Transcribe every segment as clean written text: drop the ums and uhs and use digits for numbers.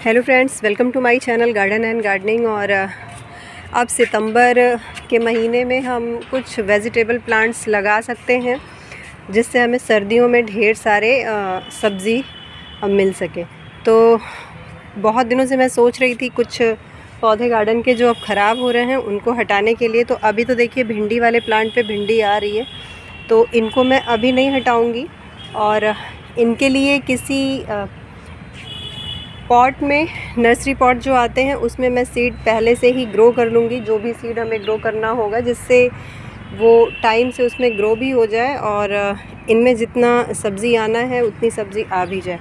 Hello friends, welcome to my channel garden and gardening. और अब सितंबर के महीने में हम कुछ वेजिटेबल प्लांट्स लगा सकते हैं जिससे हमें सर्दियों में ढेर सारे सब्ज़ी मिल सके। तो बहुत दिनों से मैं सोच रही थी कुछ पौधे गार्डन के जो अब ख़राब हो रहे हैं उनको हटाने के लिए। तो अभी तो देखिए भिंडी वाले प्लांट पे भिंडी आ रही है, तो इनको मैं अभी नहीं हटाऊँगी और इनके लिए किसी पॉट में, नर्सरी पॉट जो आते हैं उसमें मैं सीड पहले से ही ग्रो कर लूँगी, जो भी सीड हमें ग्रो करना होगा, जिससे वो टाइम से उसमें ग्रो भी हो जाए और इनमें जितना सब्ज़ी आना है उतनी सब्ज़ी आ भी जाए।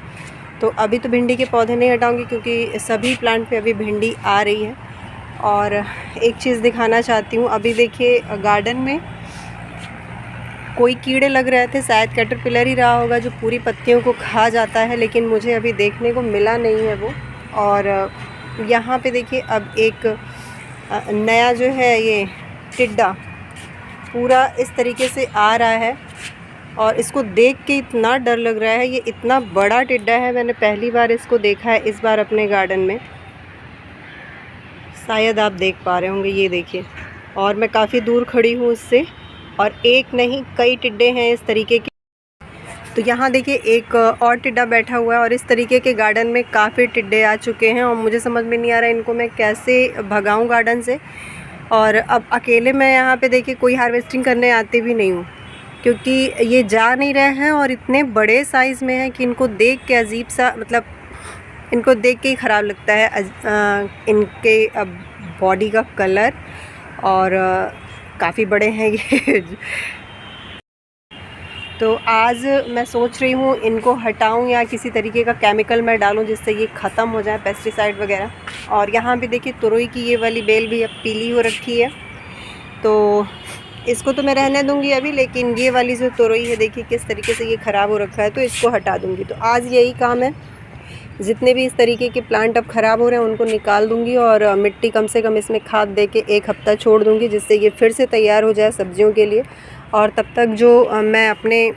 तो अभी तो भिंडी के पौधे नहीं हटाऊँगी क्योंकि सभी प्लांट पे अभी भिंडी आ रही है। और एक चीज़ दिखाना चाहती हूँ, अभी देखिए गार्डन में कोई कीड़े लग रहे थे, शायद कैटरपिलर ही रहा होगा जो पूरी पत्तियों को खा जाता है, लेकिन मुझे अभी देखने को मिला नहीं है वो। और यहाँ पे देखिए अब एक नया जो है ये टिड्डा पूरा इस तरीके से आ रहा है और इसको देख के इतना डर लग रहा है। ये इतना बड़ा टिड्डा है, मैंने पहली बार इसको देखा है इस बार अपने गार्डन में। शायद आप देख पा रहे होंगे, ये देखिए, और मैं काफ़ी दूर खड़ी हूँ उससे, और एक नहीं कई टिड्डे हैं इस तरीके के। तो यहाँ देखिए एक और टिड्डा बैठा हुआ है और इस तरीके के गार्डन में काफ़ी टिड्डे आ चुके हैं और मुझे समझ में नहीं आ रहा है इनको मैं कैसे भगाऊँ गार्डन से। और अब अकेले मैं यहाँ पे देखिए कोई हार्वेस्टिंग करने आती भी नहीं हूँ क्योंकि ये जा नहीं रहे हैं और इतने बड़े साइज़ में हैं कि इनको देख के अजीब सा, मतलब इनको देख के ही ख़राब लगता है। इनके बॉडी का कलर और काफ़ी बड़े हैं ये। तो आज मैं सोच रही हूँ इनको हटाऊँ या किसी तरीके का केमिकल मैं डालूँ जिससे ये ख़त्म हो जाए, पेस्टिसाइड वगैरह। और यहाँ पे देखिए तुरई की ये वाली बेल भी अब पीली हो रखी है, तो इसको तो मैं रहने दूँगी अभी, लेकिन ये वाली जो तुरई है देखिए किस तरीके से ये ख़राब हो रखा है, तो इसको हटा दूँगी। तो आज यही काम है, जितने भी इस तरीके के प्लांट अब ख़राब हो रहे हैं उनको निकाल दूँगी और मिट्टी कम से कम इसमें खाद दे के 1 हफ़्ता छोड़ दूँगी जिससे ये फिर से तैयार हो जाए सब्जियों के लिए। और तब तक जो मैं अपने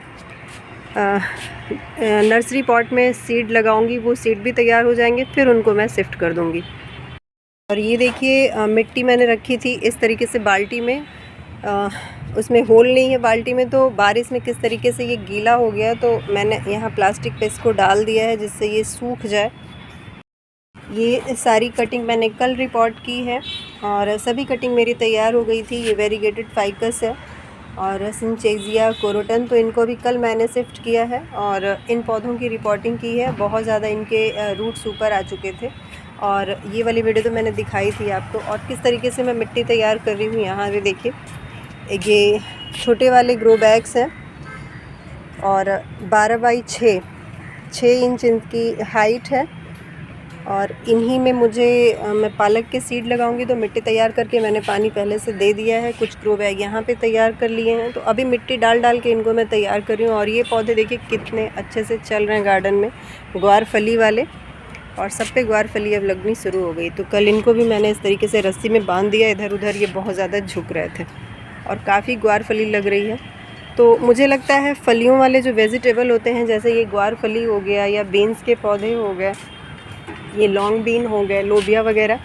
नर्सरी पॉट में सीड लगाऊंगी वो सीड भी तैयार हो जाएंगे, फिर उनको मैं शिफ्ट कर दूँगी। और ये देखिए मिट्टी मैंने रखी थी इस तरीके से बाल्टी में, उसमें होल नहीं है बाल्टी में, तो बारिश में किस तरीके से ये गीला हो गया, तो मैंने यहाँ प्लास्टिक पे इसको डाल दिया है जिससे ये सूख जाए। ये सारी कटिंग मैंने कल रिपोर्ट की है और सभी कटिंग मेरी तैयार हो गई थी। ये वेरीगेटेड फाइकस है और सिंचेजिया कोरोटन, तो इनको भी कल मैंने शिफ्ट किया है और इन पौधों की रिपोर्टिंग की है। बहुत ज़्यादा इनके रूट्स ऊपर आ चुके थे और ये वाली वीडियो तो मैंने दिखाई थी आपको। और किस तरीके से मैं मिट्टी तैयार कर रही हूँ, यहाँ पे देखिए ये छोटे वाले ग्रो बैग्स हैं और 12 बाई 6 इंच इनकी हाइट है और इन्हीं में मैं पालक के सीड लगाऊंगी। तो मिट्टी तैयार करके मैंने पानी पहले से दे दिया है, कुछ ग्रो बैग यहाँ पे तैयार कर लिए हैं, तो अभी मिट्टी डाल डाल के इनको मैं तैयार कर रही हूँ। और ये पौधे देखिए कितने अच्छे से चल रहे हैं गार्डन में, ग्वार फली वाले, और सब पे ग्वार फली अब लगनी शुरू हो गई। तो कल इनको भी मैंने इस तरीके से रस्सी में बांध दिया इधर उधर, ये बहुत ज़्यादा झुक रहे थे और काफ़ी ग्वार फली लग रही है। तो मुझे लगता है फलियों वाले जो वेजिटेबल होते हैं, जैसे ये ग्वार फली हो गया या बीन्स के पौधे हो गए, ये लॉन्ग बीन हो गए, लोबिया वगैरह,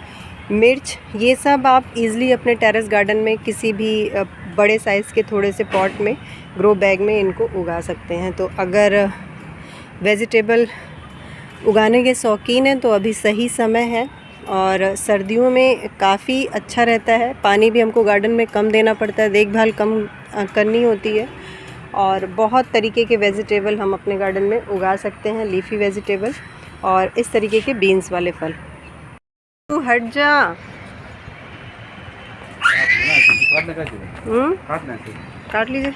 मिर्च, ये सब आप इजीली अपने टेरेस गार्डन में किसी भी बड़े साइज़ के थोड़े से पॉट में, ग्रो बैग में इनको उगा सकते हैं। तो अगर वेजिटेबल उगाने के शौकीन हैं तो अभी सही समय है। और सर्दियों में काफ़ी अच्छा रहता है, पानी भी हमको गार्डन में कम देना पड़ता है, देखभाल कम करनी होती है और बहुत तरीके के वेजिटेबल हम अपने गार्डन में उगा सकते हैं, लीफी वेजिटेबल और इस तरीके के बीन्स वाले फल। तू हट जा। काट लीजिए।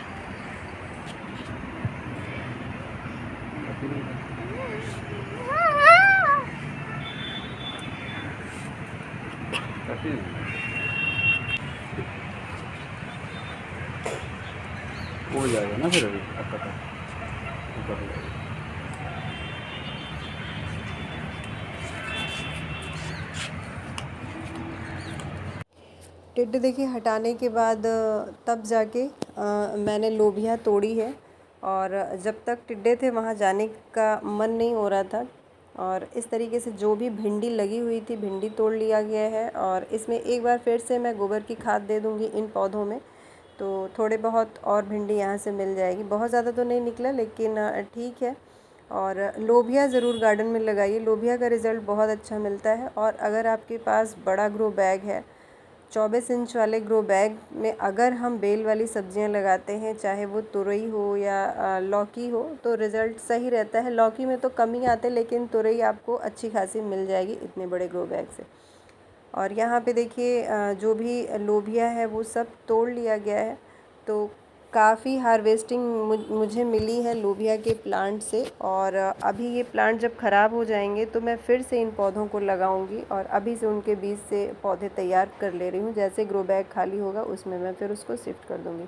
हो जाएगा ना फिर अभी आपका तो ऊपर हो जाएगा। टिड्डे देखिए हटाने के बाद तब जाके मैंने लोबिया तोड़ी है और जब तक टिड्डे थे वहाँ जाने का मन नहीं हो रहा था। और इस तरीके से जो भी भिंडी लगी हुई थी भिंडी तोड़ लिया गया है। और इसमें एक बार फिर से मैं गोबर की खाद दे दूँगी इन पौधों में, तो थोड़े बहुत और भिंडी यहाँ से मिल जाएगी। बहुत ज़्यादा तो नहीं निकला लेकिन ठीक है। और लोबिया ज़रूर गार्डन में लगाइए, लोबिया का रिज़ल्ट बहुत अच्छा मिलता है। और अगर आपके पास बड़ा ग्रो बैग है, 24 इंच वाले ग्रो बैग में अगर हम बेल वाली सब्जियां लगाते हैं, चाहे वो तुरई हो या लौकी हो, तो रिज़ल्ट सही रहता है। लौकी में तो कम ही आते, लेकिन तुरई आपको अच्छी खासी मिल जाएगी इतने बड़े ग्रो बैग से। और यहाँ पे देखिए जो भी लोबिया है वो सब तोड़ लिया गया है। तो काफ़ी हार्वेस्टिंग मुझे मिली है लोबिया के प्लांट से। और अभी ये प्लांट जब ख़राब हो जाएंगे तो मैं फिर से इन पौधों को लगाऊंगी और अभी से उनके बीज से पौधे तैयार कर ले रही हूँ। जैसे ग्रो बैग खाली होगा उसमें मैं फिर उसको शिफ्ट कर दूँगी।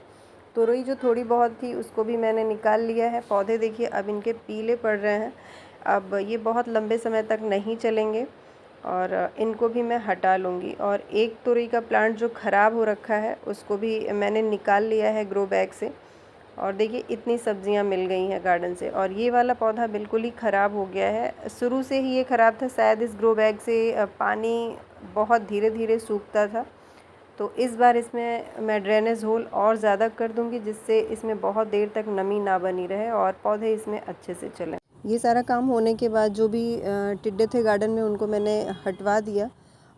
तुरई जो थोड़ी बहुत थी उसको भी मैंने निकाल लिया है। पौधे देखिए अब इनके पीले पड़ रहे हैं, अब ये बहुत लंबे समय तक नहीं चलेंगे और इनको भी मैं हटा लूँगी। और एक तुरई का प्लांट जो ख़राब हो रखा है उसको भी मैंने निकाल लिया है ग्रो बैग से। और देखिए इतनी सब्जियां मिल गई हैं गार्डन से। और ये वाला पौधा बिल्कुल ही ख़राब हो गया है, शुरू से ही ये ख़राब था। शायद इस ग्रो बैग से पानी बहुत धीरे धीरे सूखता था, तो इस बार इसमें मैं ड्रेनेज होल और ज़्यादा कर दूँगी, जिससे इसमें बहुत देर तक नमी ना बनी रहे और पौधे इसमें अच्छे से चलें। ये सारा काम होने के बाद जो भी टिड्डे थे गार्डन में उनको मैंने हटवा दिया।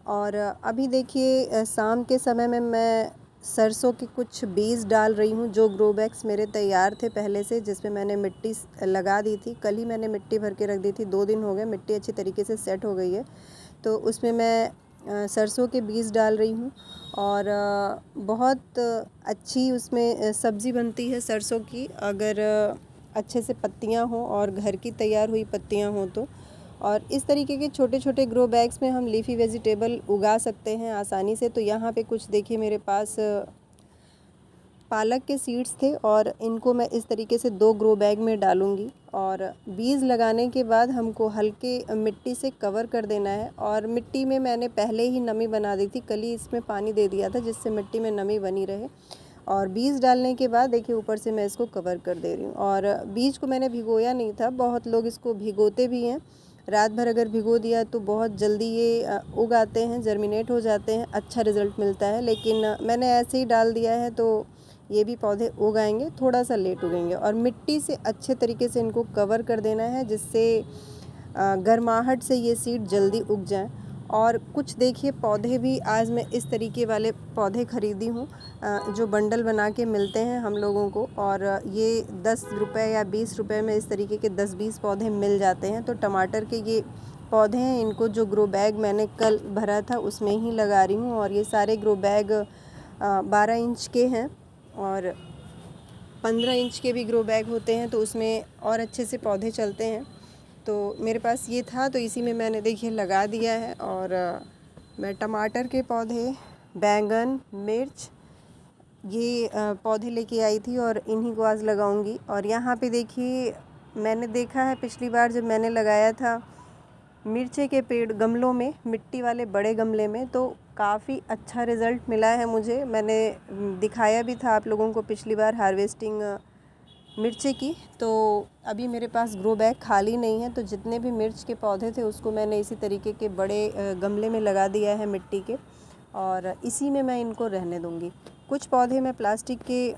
और अभी देखिए शाम के समय में मैं सरसों के कुछ बीज डाल रही हूँ, जो ग्रो बैग्स मेरे तैयार थे पहले से, जिसमें मैंने मिट्टी लगा दी थी। कल ही मैंने मिट्टी भर के रख दी थी, 2 दिन हो गए, मिट्टी अच्छी तरीके से सेट हो गई है। तो उसमें मैं सरसों के बीज डाल रही हूँ और बहुत अच्छी उसमें सब्ज़ी बनती है सरसों की, अगर अच्छे से पत्तियाँ हों और घर की तैयार हुई पत्तियाँ हों तो। और इस तरीके के छोटे छोटे ग्रो बैग्स में हम लीफ़ी वेजिटेबल उगा सकते हैं आसानी से। तो यहाँ पे कुछ देखिए मेरे पास पालक के सीड्स थे और इनको मैं इस तरीके से 2 ग्रो बैग में डालूँगी। और बीज लगाने के बाद हमको हल्के मिट्टी से कवर कर देना है। और मिट्टी में मैंने पहले ही नमी बना दी थी, कल ही इसमें पानी दे दिया था जिससे मिट्टी में नमी बनी रहे। और बीज डालने के बाद देखिए ऊपर से मैं इसको कवर कर दे रही हूँ। और बीज को मैंने भिगोया नहीं था, बहुत लोग इसको भिगोते भी हैं। रात भर अगर भिगो दिया तो बहुत जल्दी ये उग आते हैं, जर्मिनेट हो जाते हैं, अच्छा रिज़ल्ट मिलता है। लेकिन मैंने ऐसे ही डाल दिया है तो ये भी पौधे उग आएंगे, थोड़ा सा लेट उगेंगे। और मिट्टी से अच्छे तरीके से इनको कवर कर देना है, जिससे गर्माहट से ये सीड जल्दी उग जाएं। और कुछ देखिए पौधे भी आज मैं इस तरीके वाले पौधे ख़रीदी हूँ, जो बंडल बना के मिलते हैं हम लोगों को। और ये 10 रुपये या 20 रुपये में इस तरीके के 10-20 पौधे मिल जाते हैं। तो टमाटर के ये पौधे हैं, इनको जो ग्रो बैग मैंने कल भरा था उसमें ही लगा रही हूँ। और ये सारे ग्रो बैग 12 इंच के हैं और 15 इंच के भी ग्रो बैग होते हैं, तो उसमें और अच्छे से पौधे चलते हैं। तो मेरे पास ये था तो इसी में मैंने देखिए लगा दिया है। और मैं टमाटर के पौधे, बैंगन, मिर्च ये पौधे लेके आई थी और इन्हीं को आज लगाऊंगी। और यहाँ पे देखिए मैंने देखा है पिछली बार जब मैंने लगाया था मिर्चे के पेड़ गमलों में, मिट्टी वाले बड़े गमले में, तो काफ़ी अच्छा रिज़ल्ट मिला है मुझे। मैंने दिखाया भी था आप लोगों को पिछली बार हार्वेस्टिंग मिर्चे की। तो अभी मेरे पास ग्रो बैग खाली नहीं है, तो जितने भी मिर्च के पौधे थे उसको मैंने इसी तरीके के बड़े गमले में लगा दिया है मिट्टी के, और इसी में मैं इनको रहने दूँगी। कुछ पौधे मैं प्लास्टिक के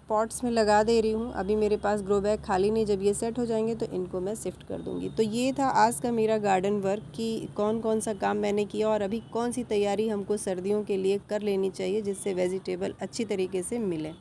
पॉट्स में लगा दे रही हूँ, अभी मेरे पास ग्रो बैग खाली नहीं, जब ये सेट हो जाएंगे तो इनको मैं शिफ्ट कर दूँगी। तो ये था आज का मेरा गार्डन वर्क कि कौन कौन सा काम मैंने किया और अभी कौन सी तैयारी हमको सर्दियों के लिए कर लेनी चाहिए, जिससे वेजिटेबल अच्छी तरीके से मिले।